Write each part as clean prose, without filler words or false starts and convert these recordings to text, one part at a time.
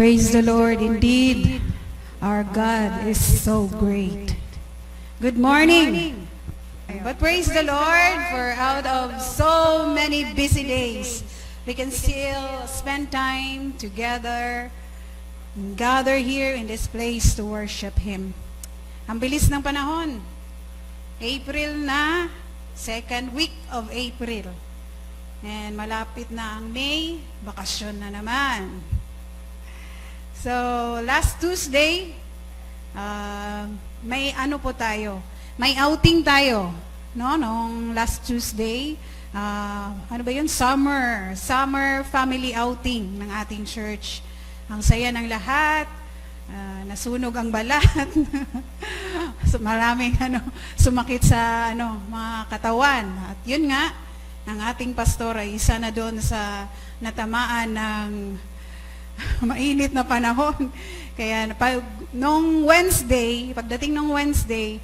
Praise the Lord. Indeed, our God is so great. Good morning. But praise the Lord for out of so many busy days, we can still spend time together, gather here in this place to worship Him. Ang bilis ng panahon. April na, second week of April. And malapit na ang May, bakasyon na naman. So, last Tuesday, may ano po tayo, may outing tayo, no? Noong last Tuesday, ano ba yun? Summer family outing ng ating church. Ang saya ng lahat, nasunog ang balat, so, maraming sumakit sa mga katawan. At yun nga, ang ating pastor ay isa na doon sa natamaan ng mainit na panahon. Kaya nung Wednesday, pagdating ng Wednesday,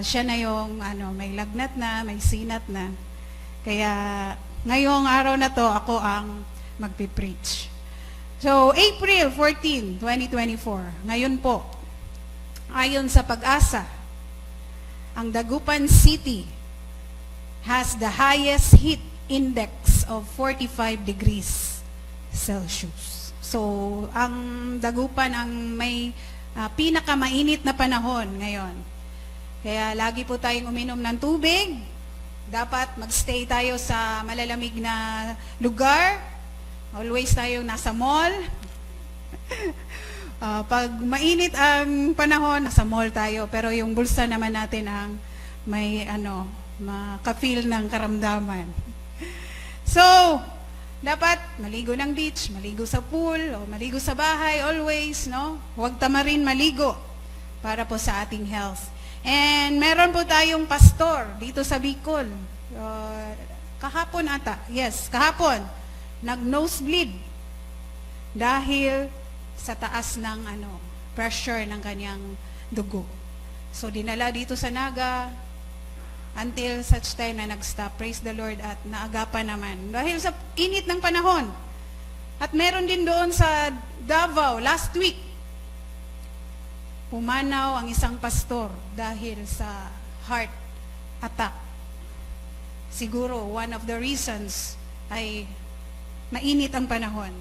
siya na yung may lagnat na, may sinat na. Kaya ngayong araw na to, ako ang magpipreach. So, April 14, 2024, ngayon po, ayon sa Pag-asa, ang Dagupan City has the highest heat index of 45 degrees Celsius. So, ang Dagupan ang may pinakamainit na panahon ngayon. Kaya lagi po tayong uminom ng tubig. Dapat magstay tayo sa malalamig na lugar. Always tayong nasa mall. Pag mainit ang panahon, nasa mall tayo. Pero yung bulsa naman natin ang may maka-feel ng karamdaman. So, dapat maligo ng beach, maligo sa pool, o maligo sa bahay, always, no? Huwag tamarin maligo para po sa ating health. And meron po tayong pastor dito sa Bicol. Kahapon ata, yes, kahapon, nag-nosebleed dahil sa taas ng pressure ng kanyang dugo. So, dinala dito sa Naga, until such time na nag-stop. Praise the Lord, at naagapan naman. Dahil sa init ng panahon. At meron din doon sa Davao, last week, pumanaw ang isang pastor dahil sa heart attack. Siguro, one of the reasons ay mainit ang panahon.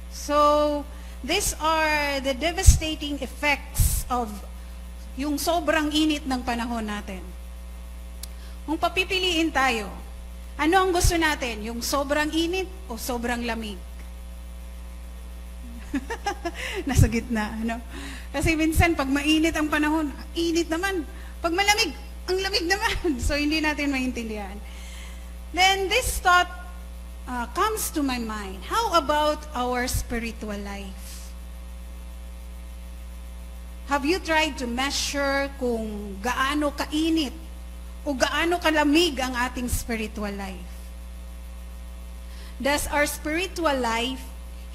So, these are the devastating effects of yung sobrang init ng panahon natin. Kung papipiliin tayo, ano ang gusto natin? Yung sobrang init o sobrang lamig? Nasa gitna, Kasi minsan, pag mainit ang panahon, init naman. Pag malamig, ang lamig naman. So, hindi natin maintindihan. Then, this thought comes to my mind. How about our spiritual life? Have you tried to measure kung gaano kainit o gaano kalamig ang ating spiritual life? Does our spiritual life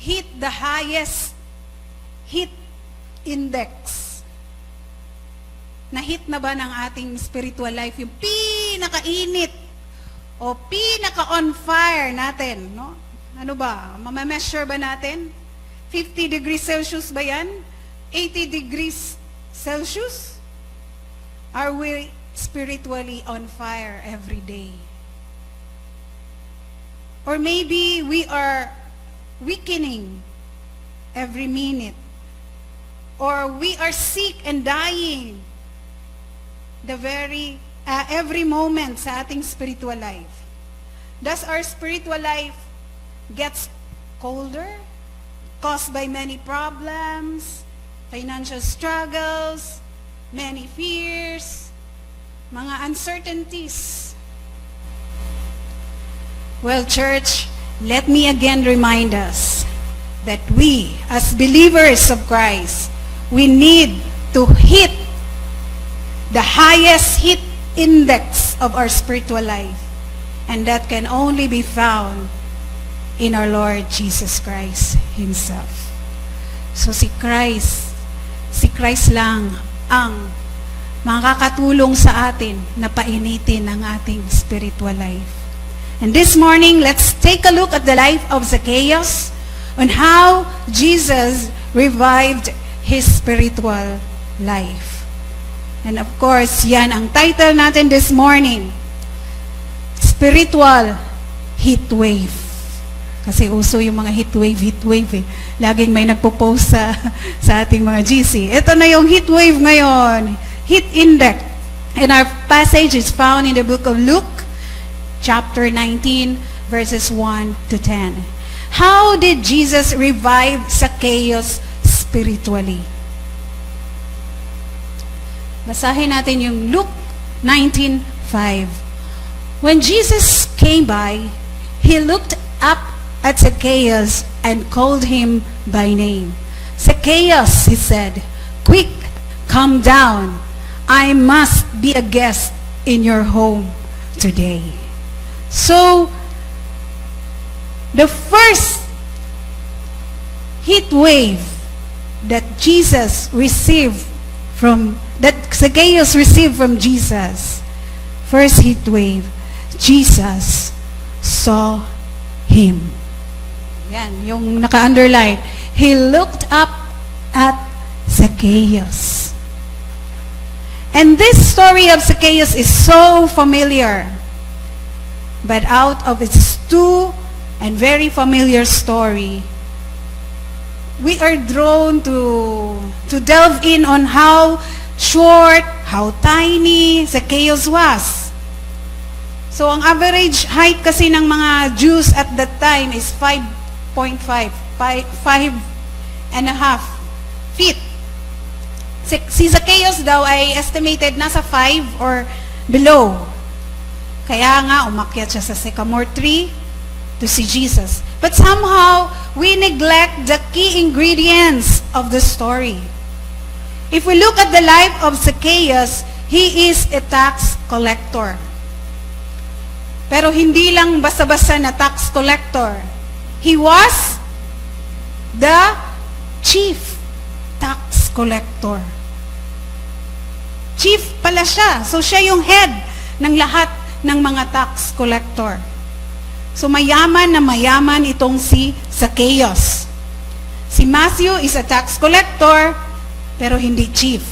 hit the highest heat index? Na-hit na ba ng ating spiritual life yung pinakainit o pinaka-on fire natin? No? Ano ba? Mamameasure ba natin? 50 degrees Celsius ba yan? 80 degrees Celsius? Are we spiritually on fire every day? Or maybe we are weakening every minute, or we are sick and dying every moment sa ating spiritual life. Does our spiritual life gets colder, caused by many problems, financial struggles, many fears, mga uncertainties? Well, church, let me again remind us that we, as believers of Christ, we need to hit the highest heat index of our spiritual life. And that can only be found in our Lord Jesus Christ Himself. So si Christ lang ang makakatulong sa atin na painitin ang ating spiritual life. And this morning, let's take a look at the life of Zacchaeus, on how Jesus revived his spiritual life. And of course, yan ang title natin this morning. Spiritual heat wave. Kasi uso yung mga heat wave eh. Laging may nagpo-post sa ating mga GC. Ito na yung heat wave ngayon. Heat index. And our passage is found in the book of Luke, chapter 19, verses 1 to 10. How did Jesus revive Zacchaeus spiritually? Basahin natin yung Luke 19:5. When Jesus came by, he looked up at Zacchaeus and called him by name. Zacchaeus, he said, quick, come down. I must be a guest in your home today. So, the first heat wave that Zacchaeus received from Jesus, first heat wave, Jesus saw him. Yan, yung naka-underline. He looked up at Zacchaeus. And this story of Zacchaeus is so familiar. But out of its two and very familiar story, we are drawn to delve in on how short, how tiny Zacchaeus was. So, ang average height kasi ng mga Jews at that time is 5.5 and a half feet. Si Zacchaeus daw ay estimated nasa 5 or below. Kaya nga, umakyat siya sa sycamore tree to see Jesus. But somehow, we neglect the key ingredients of the story. If we look at the life of Zacchaeus, he is a tax collector. Pero hindi lang basta-basta na tax collector. He was the chief tax collector. Chief pala siya. So siya yung head ng lahat ng mga tax collector. So mayaman na mayaman itong si Zacchaeus. Si Matthew is a tax collector, pero hindi chief.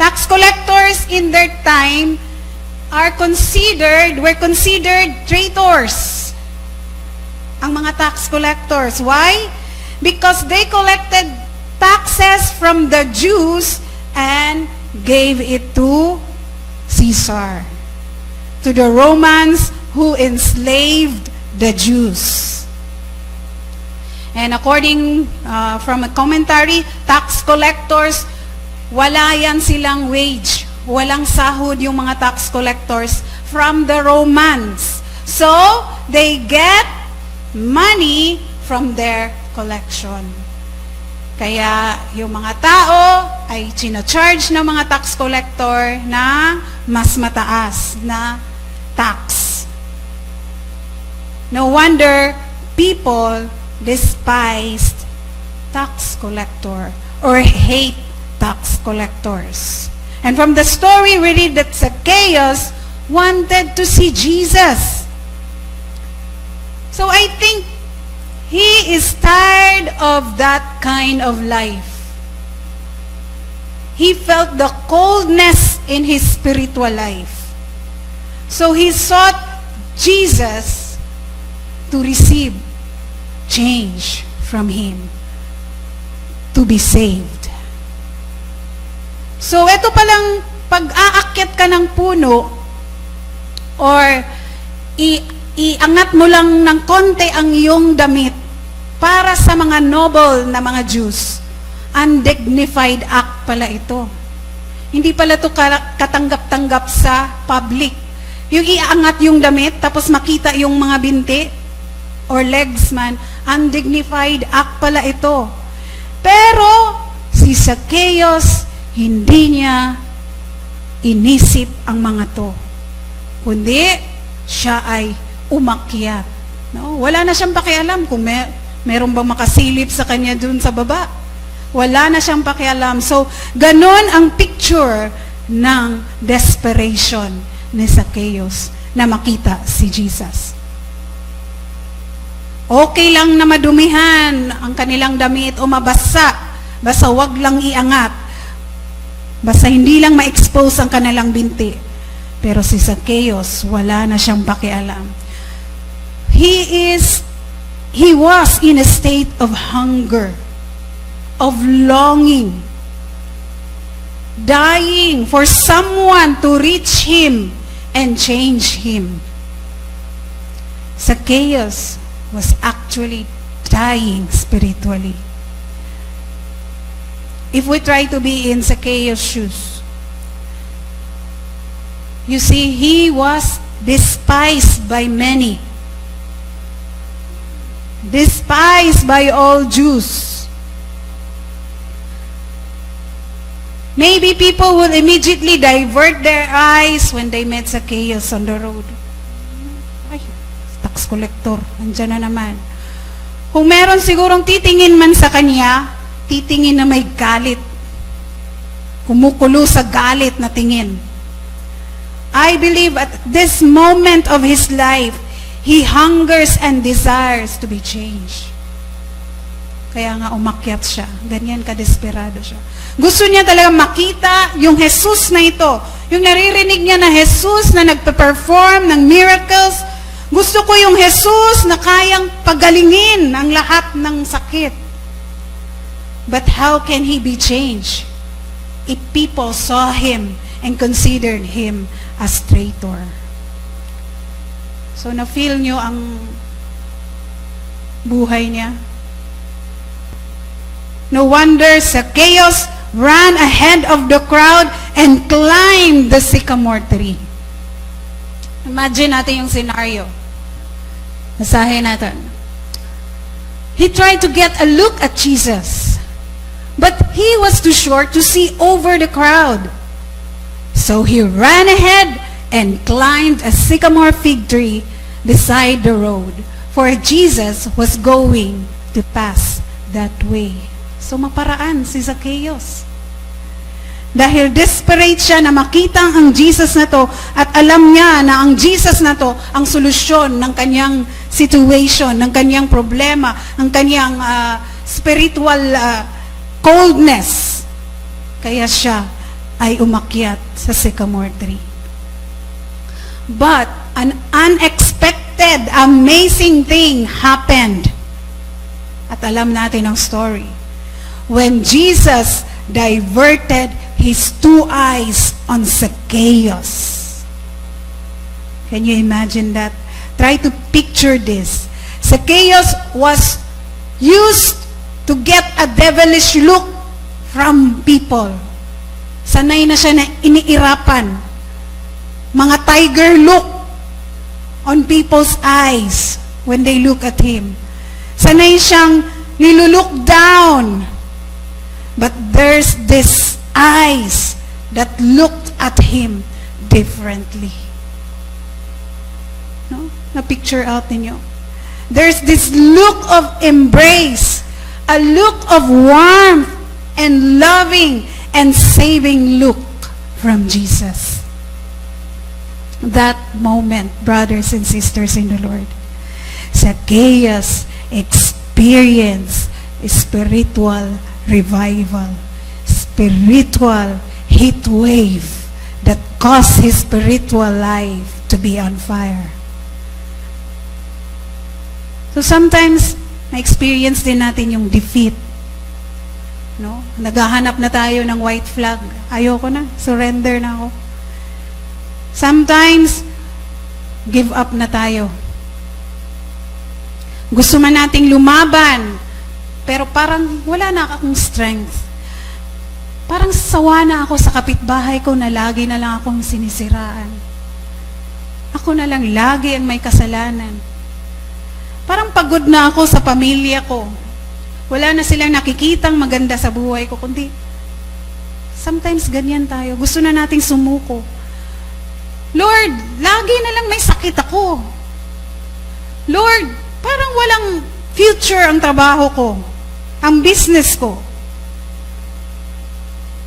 Tax collectors in their time were considered traitors. Ang mga tax collectors. Why? Because they collected taxes from the Jews and gave it to Caesar, to the Romans who enslaved the Jews. And according from a commentary, tax collectors, wala yan silang wage. Walang sahod yung mga tax collectors from the Romans. So, they get money from their collection. Kaya yung mga tao ay charge ng mga tax collector na mas mataas na tax. No wonder people despised tax collector or hate tax collectors. And from the story, we read that Zacchaeus wanted to see Jesus. So I think he is tired of that kind of life. He felt the coldness in his spiritual life. So he sought Jesus to receive change from him, to be saved. So, ito palang pag-aakyat ka ng puno or iangat mo lang ng konti ang iyong damit para sa mga noble na mga Jews. Undignified act pala ito. Hindi pala ito katanggap-tanggap sa public. Yung iangat yung damit tapos makita yung mga binti or legs man, undignified act pala ito. Pero si Zacchaeus, hindi niya inisip ang mga to. Kundi, siya ay umakyat. No? Wala na siyang pakialam kung meron bang makasilip sa kanya dun sa baba. Wala na siyang pakialam. So, ganon ang picture ng desperation ni Zacchaeus na makita si Jesus. Okay lang na madumihan ang kanilang damit o mabasa, basta wag lang iangat. Basta hindi lang ma-expose ang kanilang binti. Pero si Zacchaeus, wala na siyang pakialam. He was in a state of hunger, of longing, dying for someone to reach him and change him. Zacchaeus was actually dying spiritually. If we try to be in Zacchaeus' shoes, you see, he was despised by many. Despised by all Jews. Maybe people would immediately divert their eyes when they met Zacchaeus on the road. Ay, tax collector, andyan na naman. Kung meron sigurong titingin man sa kanya, titingin na may galit. Kumukulo sa galit na tingin. I believe at this moment of his life, he hungers and desires to be changed. Kaya nga umakyat siya. Ganyan ka-desperado siya. Gusto niya talaga makita yung Jesus na ito. Yung naririnig niya na Jesus na nagpe-perform ng miracles. Gusto ko yung Jesus na kayang pagalingin ang lahat ng sakit. But how can he be changed if people saw him and considered him as traitor? So na-feel nyo ang buhay niya? No wonder Zacchaeus ran ahead of the crowd and climbed the sycamore tree. Imagine natin yung scenario. Basahin natin. He tried to get a look at Jesus, but he was too short to see over the crowd. So he ran ahead and climbed a sycamore fig tree beside the road, for Jesus was going to pass that way. So maparaan si Zacchaeus. Dahil desperate siya na makita ang Jesus na to at alam niya na ang Jesus na to ang solusyon ng kanyang situation, ng kanyang problema, ng kanyang spiritual coldness. Kaya siya ay umakyat sa sycamore tree. But an unexpected, amazing thing happened. At alam natin ang story. When Jesus diverted his two eyes on Zacchaeus. Can you imagine that? Try to picture this. Zacchaeus was used to get a devilish look from people. Sanay na siya na iniirapan. Mga tiger look on people's eyes when they look at him. Sanay siyang nilulook down. But there's this eyes that looked at him differently. No? Na-picture out ninyo. There's this look of embrace, a look of warmth and loving and saving look from Jesus. That moment, brothers and sisters in the Lord, Zacchaeus experienced spiritual revival, spiritual heat wave that caused his spiritual life to be on fire. So sometimes, na-experience din natin yung defeat. No? Naghahanap na tayo ng white flag. Ayoko na, surrender na ako. Sometimes, give up na tayo. Gusto man nating lumaban, pero parang wala na akong strength. Parang sawa na ako sa kapitbahay ko na lagi na lang akong sinisiraan. Ako na lang lagi ang may kasalanan. Parang pagod na ako sa pamilya ko. Wala na silang nakikitang maganda sa buhay ko, kundi sometimes ganyan tayo. Gusto na nating sumuko. Lord, lagi na lang may sakit ako. Lord, parang walang future ang trabaho ko. Ang business ko.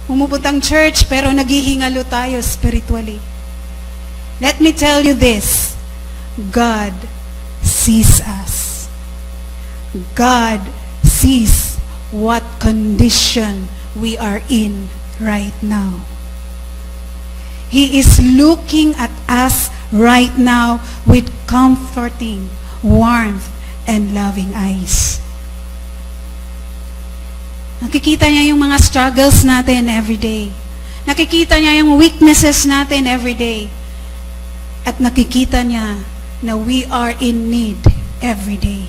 Pumuputang church pero naghihingalo tayo spiritually. Let me tell you this. God sees us. God sees what condition we are in right now. He is looking at us right now with comforting, warmth, and loving eyes. Nakikita niya yung mga struggles natin every day. Nakikita niya yung weaknesses natin every day. At nakikita niya na we are in need every day.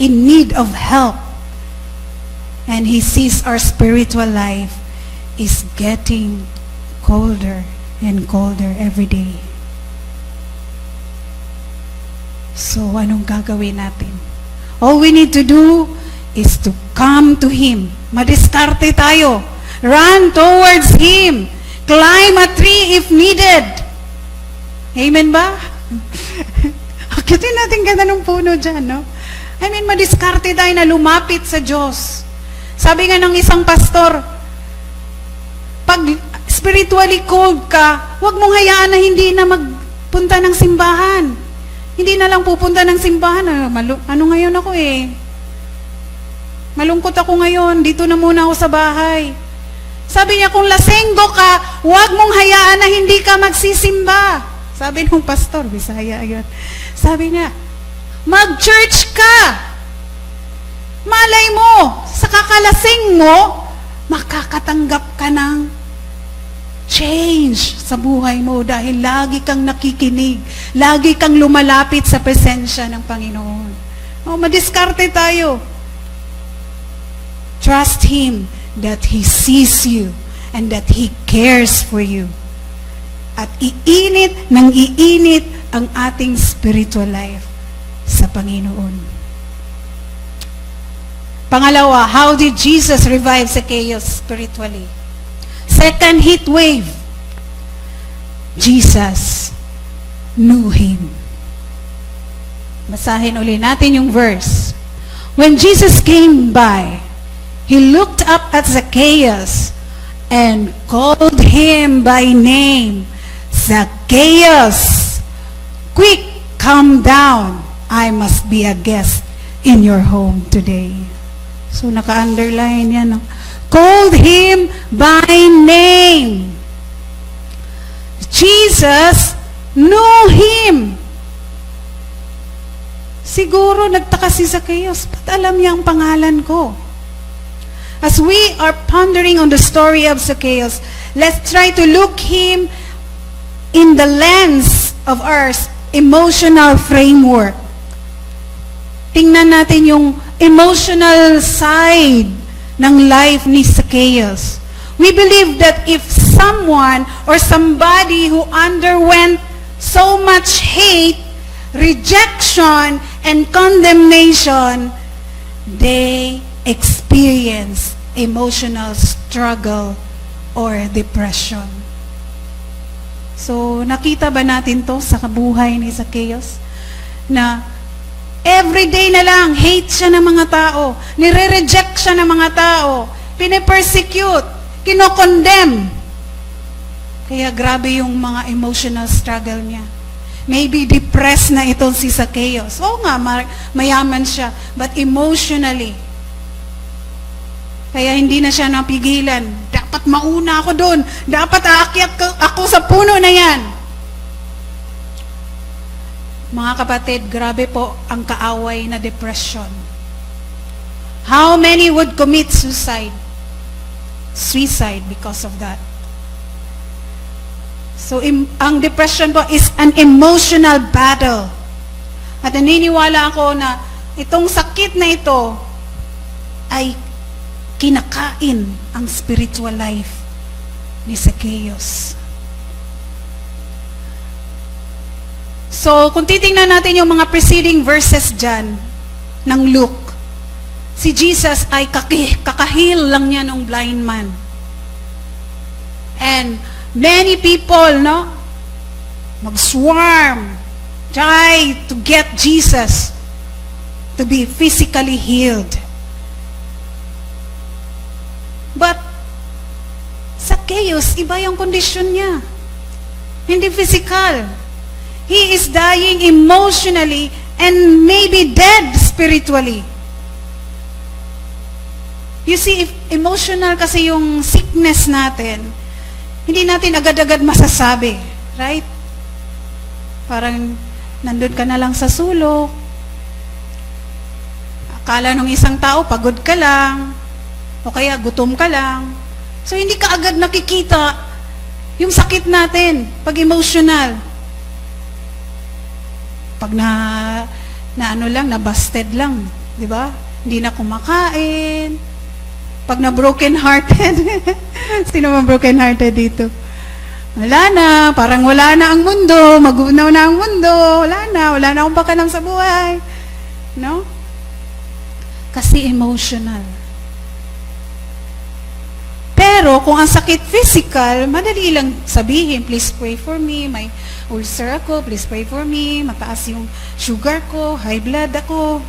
In need of help. And He sees our spiritual life is getting colder and colder every day. So, anong gagawin natin? All we need to do is to come to Him. Madiskarte tayo. Run towards Him. Climb a tree if needed. Amen ba? Akitin natin ganda ng puno dyan, no? I mean, madiskarte tayo na lumapit sa Diyos. Sabi nga ng isang pastor, pag spiritually cold ka, huwag mong hayaan na hindi na magpunta ng simbahan. Hindi na lang pupunta ng simbahan. Ano ngayon ako eh? Malungkot ako ngayon. Dito na muna ako sa bahay. Sabi niya, kung lasenggo ka, huwag mong hayaan na hindi ka magsisimba. Sabi ng pastor, Bisaya yun. Sabi niya, mag-church ka. Malay mo, sa kakalasing mo, makakatanggap ka ng change sa buhay mo dahil lagi kang nakikinig, lagi kang lumalapit sa presensya ng Panginoon. Madiskarte tayo. Trust Him that He sees you and that He cares for you. At iinit ng iinit ang ating spiritual life sa Panginoon. Pangalawa, how did Jesus revive Zacchaeus spiritually? Second heat wave. Jesus knew him. Basahin uli natin yung verse. When Jesus came by, He looked up at Zacchaeus and called him by name. Zacchaeus, quick, come down. I must be a guest in your home today. So, naka-underline yan. No? Called him by name. Jesus knew him. Siguro nagtaka si Zacchaeus, ba't alam niya ang pangalan ko? As we are pondering on the story of Zacchaeus, let's try to look him in the lens of our emotional framework. Tingnan natin yung emotional side ng life ni Zacchaeus. We believe that if someone or somebody who underwent so much hate, rejection, and condemnation, they experience emotional struggle or depression. So, nakita ba natin to sa kabuhay ni Zacchaeus? Na everyday na lang, hate siya ng mga tao, nire-reject siya ng mga tao, pine-persecute, kinokondemn. Kaya grabe yung mga emotional struggle niya. Maybe depressed na itong si Zacchaeus. Oo nga, mayaman siya, but emotionally. Kaya hindi na siya napigilan. Dapat mauna ako doon. Dapat aakyat ako sa puno na yan. Mga kapatid, grabe po ang kaaway na depression. How many would commit suicide? Suicide because of that. So, ang depression po is an emotional battle. At naniniwala ako na itong sakit na ito ay kinakain ang spiritual life ni Zacchaeus. So, kung titingnan natin yung mga preceding verses dyan ng Luke, si Jesus ay kakahil lang niya ng blind man. And many people, no, mag-swarm, try to get Jesus to be physically healed. But, Zacchaeus, iba yung kondisyon niya. Hindi physical. He is dying emotionally and maybe dead spiritually. You see, if emotional kasi yung sickness natin, hindi natin agad-agad masasabi. Right? Parang nandun ka na lang sa sulok. Akala nung isang tao, pagod ka lang. O kaya gutom ka lang. So hindi ka agad nakikita yung sakit natin pag emotional. Pag na ano lang, na busted lang, di ba? Hindi na kumakain. Pag na broken hearted. Sino man broken hearted dito? Wala na, parang wala na ang mundo, magunaw na ang mundo, wala na akong pakialam sa buhay. No? Kasi emotional. Pero kung ang sakit physical, madali lang sabihin, please pray for me, may ulcer ako, please pray for me, mataas yung sugar ko, high blood ako.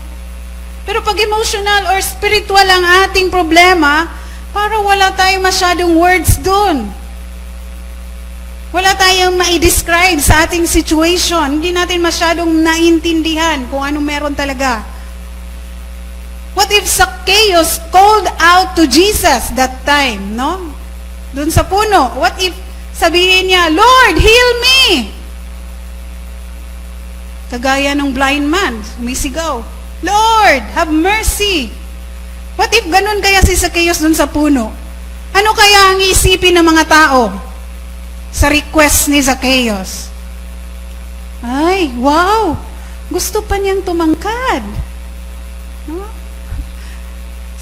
Pero pag emotional or spiritual ang ating problema, parang wala tayong masyadong words dun. Wala tayong ma-describe sa ating situation. Hindi natin masyadong naintindihan kung anong meron talaga. What if Zacchaeus called out to Jesus that time, no? Doon sa puno. What if sabihin niya, Lord, heal me! Kagaya ng blind man, sumisigaw, Lord, have mercy! What if ganun kaya si Zacchaeus doon sa puno? Ano kaya ang isipin ng mga tao sa request ni Zacchaeus? Ay, wow! Gusto pa niyang tumangkad. No?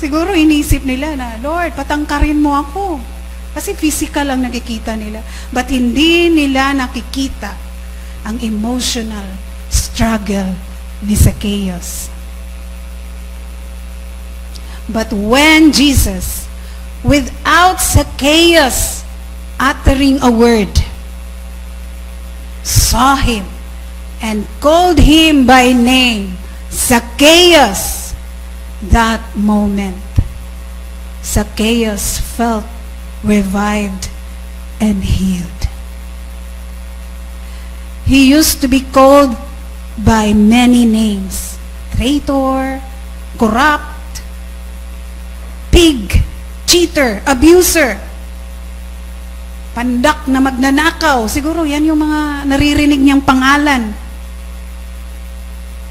Siguro inisip nila na, Lord, patangkarin mo ako. Kasi physical ang nakikita nila. But hindi nila nakikita ang emotional struggle ni Zacchaeus. But when Jesus, without Zacchaeus uttering a word, saw him and called him by name, Zacchaeus, that moment, Zacchaeus felt revived and healed. He used to be called by many names: traitor, corrupt, pig, cheater, abuser, pandak na magnanakaw. Siguro yan yung mga naririnig niyang pangalan.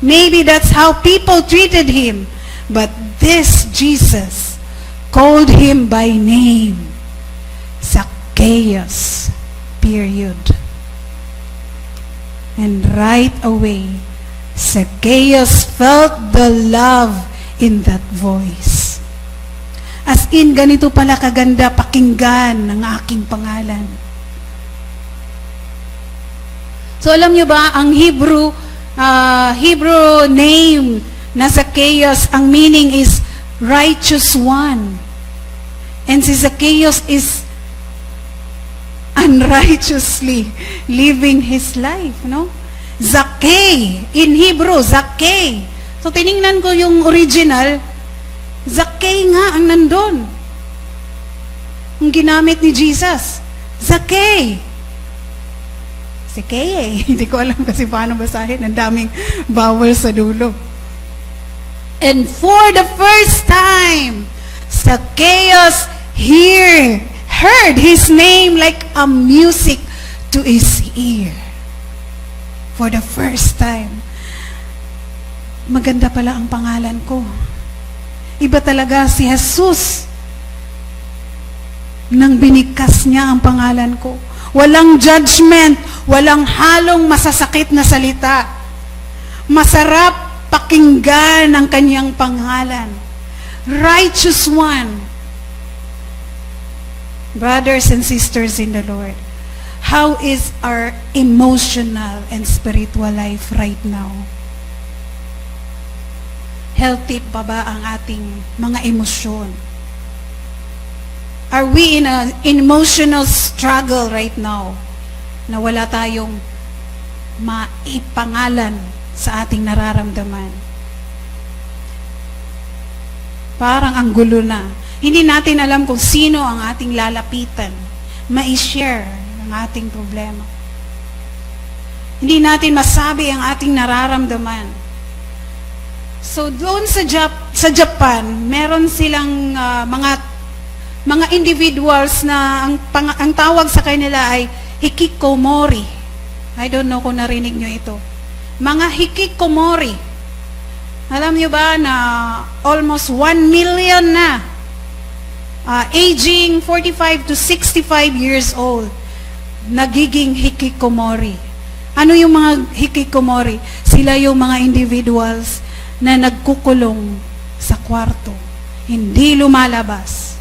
Maybe that's how people treated him. But this Jesus called him by name, Zacchaeus, period. And right away, Zacchaeus felt the love in that voice. As in, ganito pala kaganda pakinggan ng aking pangalan. So alam nyo ba, ang Hebrew name na Zacchaeus, ang meaning is righteous one. And si Zacchaeus is unrighteously living his life, no? Zakkei, in Hebrew, Zakkei. So tiningnan ko yung original, Zakkei nga ang nandun. Ang ginamit ni Jesus, Zakkei. Zakkei, hindi ko alam kasi paano basahin, ang daming vowel sa dulo. And for the first time, Zacchaeus heard his name like a music to his ear. For the first time. Maganda pala ang pangalan ko. Iba talaga si Jesus. Nang binigkas niya ang pangalan ko. Walang judgment, walang halong masasakit na salita. Masarap pakinggan ang kanyang pangalan. Righteous one. Brothers and sisters in the Lord, how is our emotional and spiritual life right now? Healthy pa ba ang ating mga emosyon? Are we in an emotional struggle right now na wala tayong maipangalan sa ating nararamdaman? Parang ang gulo na. Hindi natin alam kung sino ang ating lalapitan, ma-share ang ating problema. Hindi natin masabi ang ating nararamdaman. So doon sa sa Japan, meron silang mga individuals na ang tawag sa kanila ay hikikomori. I don't know kung narinig nyo ito. Mga hikikomori. Alam nyo ba na almost 1 million na, aging 45 to 65 years old, nagiging hikikomori. Ano yung mga hikikomori? Sila yung mga individuals na nagkukulong sa kwarto. Hindi lumalabas.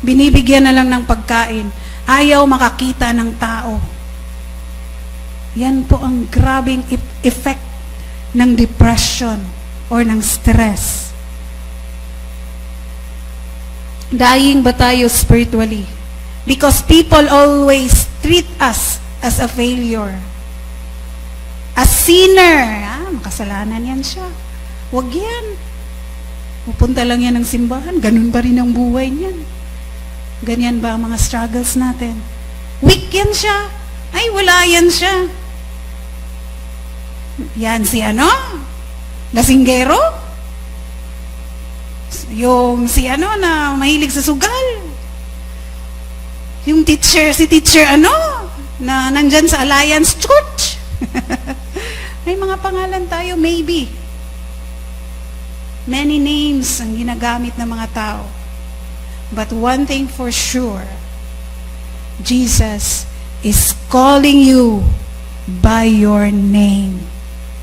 Binibigyan na lang ng pagkain. Ayaw makakita ng tao. Yan po ang grabing effect ng depression or ng stress. Dying ba tayo spiritually? Because people always treat us as a failure. A sinner. Makasalanan yan siya. Huwag yan. Pupunta lang yan ng simbahan. Ganun pa rin ang buhay niyan. Ganyan ba ang mga struggles natin? Weak yan siya. Ay, wala yan siya. Yan si ano? Lasinggero? Yung si ano na mahilig sa sugal? Yung si teacher ano? Na nandyan sa Alliance Church? May mga pangalan tayo, maybe. Many names ang ginagamit ng mga tao. But one thing for sure, Jesus is calling you by your name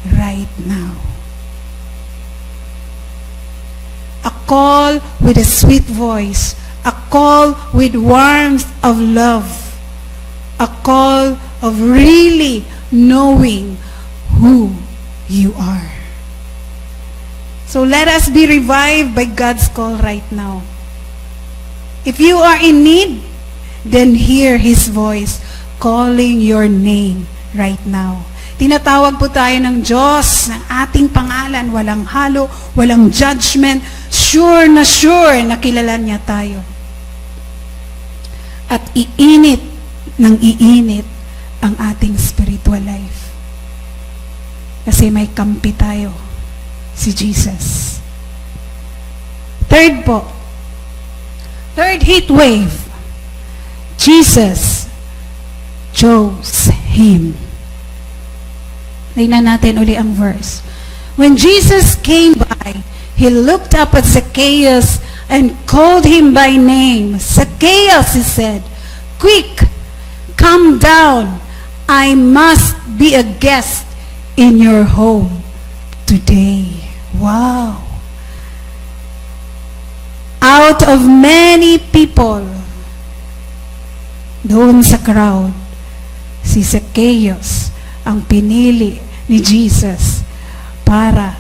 right now. A call with a sweet voice, a call with warmth of love, a call of really knowing who you are. So let us be revived by God's call right now. If you are in need, then hear His voice calling your name right now. Tinatawag po tayo ng Diyos ng ating pangalan, walang halo, walang judgment, sure na kilala niya tayo. At iinit ang ating spiritual life. Kasi may kampi tayo, si Jesus. Third heat wave, Jesus chose him. Tingnan natin uli ang verse. When Jesus came by, he looked up at Zacchaeus and called him by name. Zacchaeus, he said, "Quick, come down. I must be a guest in your home today." Wow. Out of many people, doon sa crowd, si Zacchaeus ang pinili ni Jesus para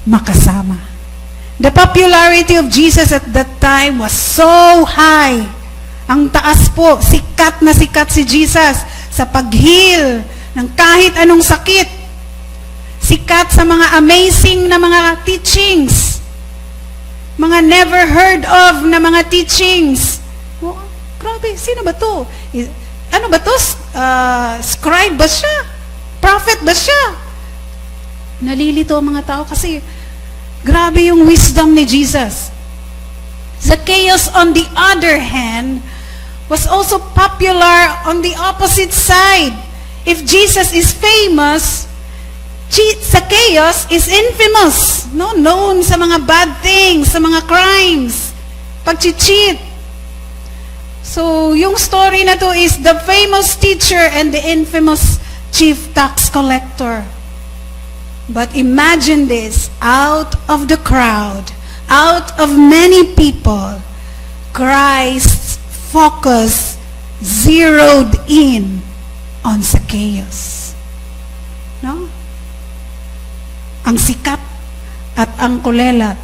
makasama. The popularity of Jesus at that time was so high. Ang taas po, sikat na sikat si Jesus sa pag-heal ng kahit anong sakit. Sikat sa mga amazing na mga teachings. Mga never heard of na mga teachings. Oh, grabe, sino ba to? Ano ba to? Scribe ba siya? Prophet ba siya? Nalilito ang mga tao kasi grabe yung wisdom ni Jesus. Zacchaeus, on the other hand, was also popular on the opposite side. If Jesus is famous, Zacchaeus is infamous, no? Known sa mga bad things, sa mga crimes, pag-cheat. So, yung story na to is the famous teacher and the infamous chief tax collector. But imagine this, out of the crowd, out of many people, Christ's focus zeroed in on Zacchaeus. No? Ang sikat at ang kulelat.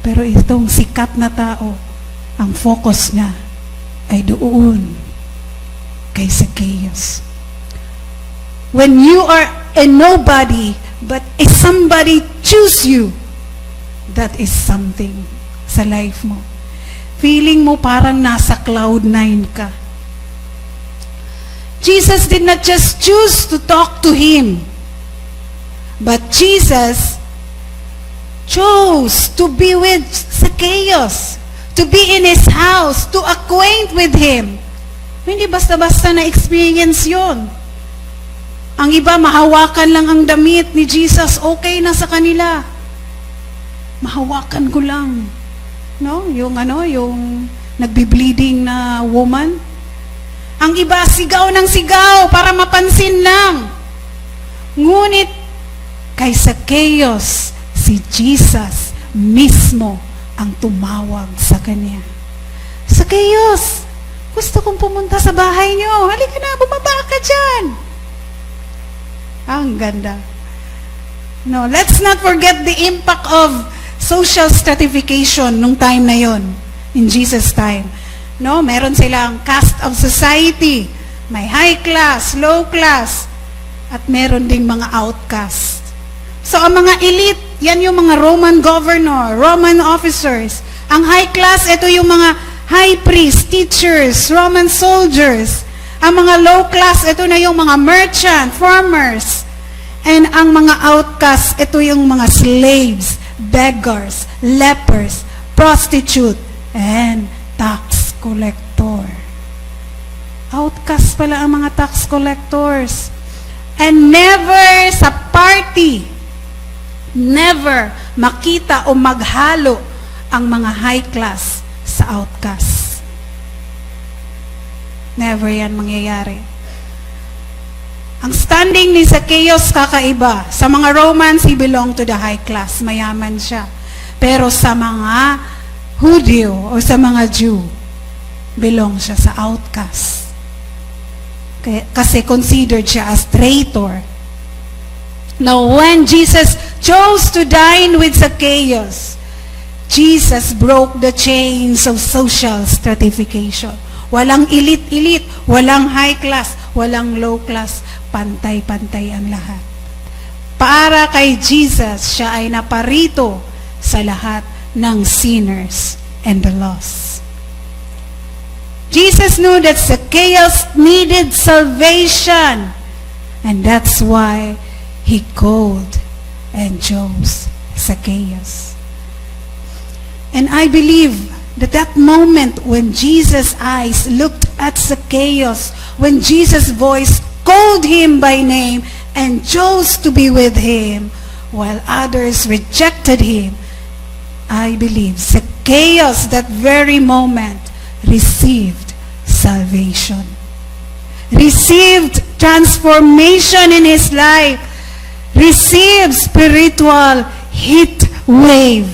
Pero itong sikat na tao, ang focus niya ay doon kay Zacchaeus. When you are a nobody, but if somebody choose you, that is something sa life mo. Feeling mo parang nasa cloud 9 ka. Jesus did not just choose to talk to him, but Jesus chose to be with Zacchaeus, to be in his house, to acquaint with him. Hindi basta-basta na experience yon. Ang iba, mahawakan lang ang damit ni Jesus, okay na sa kanila. Mahawakan ko lang. No? Yung nagbi-bleeding na woman. Ang iba, sigaw ng sigaw para mapansin lang. Ngunit, kay Zacchaeus, si Jesus mismo ang tumawag sa kanya. Zacchaeus, gusto kong pumunta sa bahay niyo. Halika na, bumaba ka dyan. Ang ganda. No, let's not forget the impact of social stratification nung time na yon, in Jesus' time. No, meron silang caste of society. May high class, low class, at meron ding mga outcast. So, ang mga elite, yan yung mga Roman governor, Roman officers. Ang high class, ito yung mga high priest, teachers, Roman soldiers. Ang mga low class, ito na yung mga merchant, farmers. And ang mga outcasts, ito yung mga slaves, beggars, lepers, prostitute, and tax collector. Outcasts pala ang mga tax collectors. And never sa party, never makita o maghalo ang mga high class sa outcasts. Never yan mangyayari. Ang standing ni Zacchaeus kakaiba. Sa mga Romans, he belonged to the high class. Mayaman siya. Pero sa mga Hudyo o sa mga Jew, belong siya sa outcast. Kasi considered siya as traitor. Now, when Jesus chose to dine with Zacchaeus, Jesus broke the chains of social stratification. Walang elite-elite, walang high class, walang low class, pantay-pantay ang lahat. Para kay Jesus, siya ay naparito sa lahat ng sinners and the lost. Jesus knew that Zacchaeus needed salvation, and that's why he called and chose Zacchaeus. And I believe that moment when Jesus' eyes looked at Zacchaeus, when Jesus' voice called him by name and chose to be with him, while others rejected him, I believe Zacchaeus that very moment received salvation, received transformation in his life, received spiritual heat wave.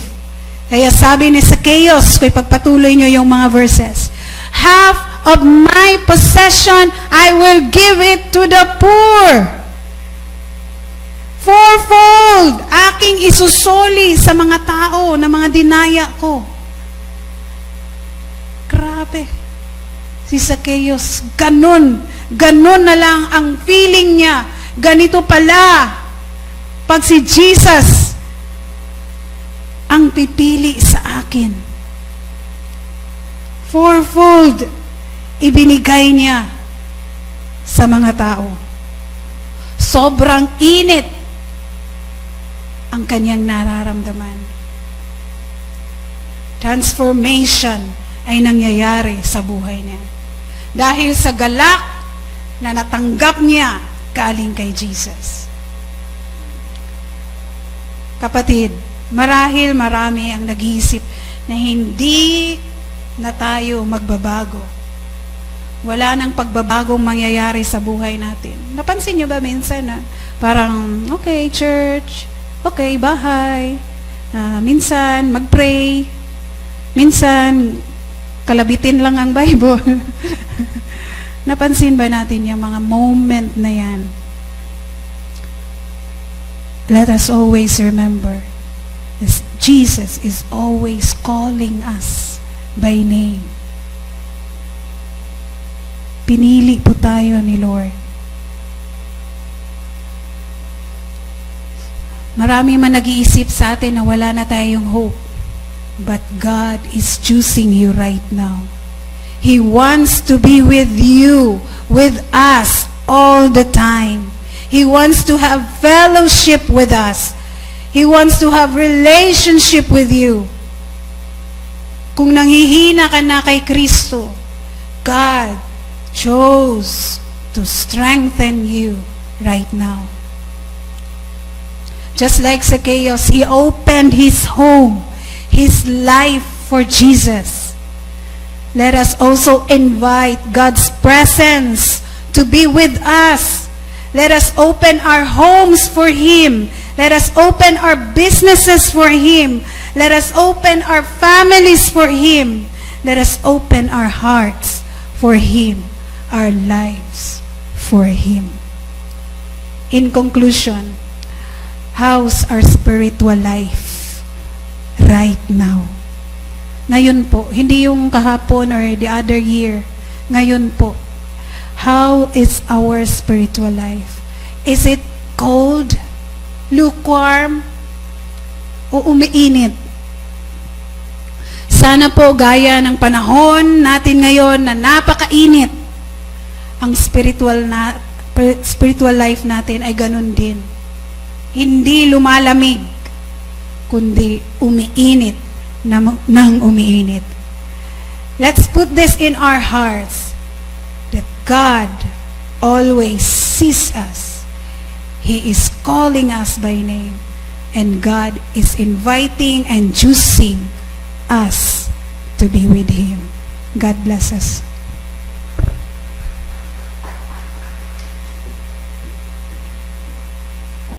Kaya sabi ni Zacchaeus, kung ipagpatuloy nyo yung mga verses, half of my possession I will give it to the poor. Fourfold aking isusoli sa mga tao na mga dinaya ko. Grabe. Si Zacchaeus, ganun na lang ang feeling niya. Ganito pala pag si Jesus ang pipili sa akin. Fourfold ibinigay niya sa mga tao. Sobrang init ang kanyang nararamdaman. Transformation ay nangyayari sa buhay niya. Dahil sa galak na natanggap niya galing kay Jesus. Kapatid, marahil marami ang nag-iisip na hindi na tayo magbabago. Wala nang pagbabagong mangyayari sa buhay natin. Napansin niyo ba minsan na parang, okay, church, okay, bahay, minsan mag-pray, minsan kalabitin lang ang Bible. Napansin ba natin yung mga moment na yan? Let us always remember that Jesus is always calling us by name. Pinili po tayo ni Lord. Marami man nag-iisip sa atin na wala na tayong hope. But God is choosing you right now. He wants to be with you, with us all the time. He wants to have fellowship with us. He wants to have relationship with you. Kung nanghihina ka na kay Kristo, God chose to strengthen you right now. Just like Zacchaeus, he opened his home, his life for Jesus. Let us also invite God's presence to be with us. Let us open our homes for Him. Let us open our businesses for Him. Let us open our families for Him. Let us open our hearts for Him, our lives for Him. In conclusion, how's our spiritual life right now? Ngayon po, hindi yung kahapon or the other year. Ngayon po, how is our spiritual life? Is it cold, lukewarm, o umiinit? Sana po gaya ng panahon natin ngayon na napakainit, ang spiritual life natin ay ganun din. Hindi lumalamig, kundi umiinit nang umiinit. Let's put this in our hearts that God always sees us. He is calling us by name, and God is inviting and choosing us to be with Him. God bless us.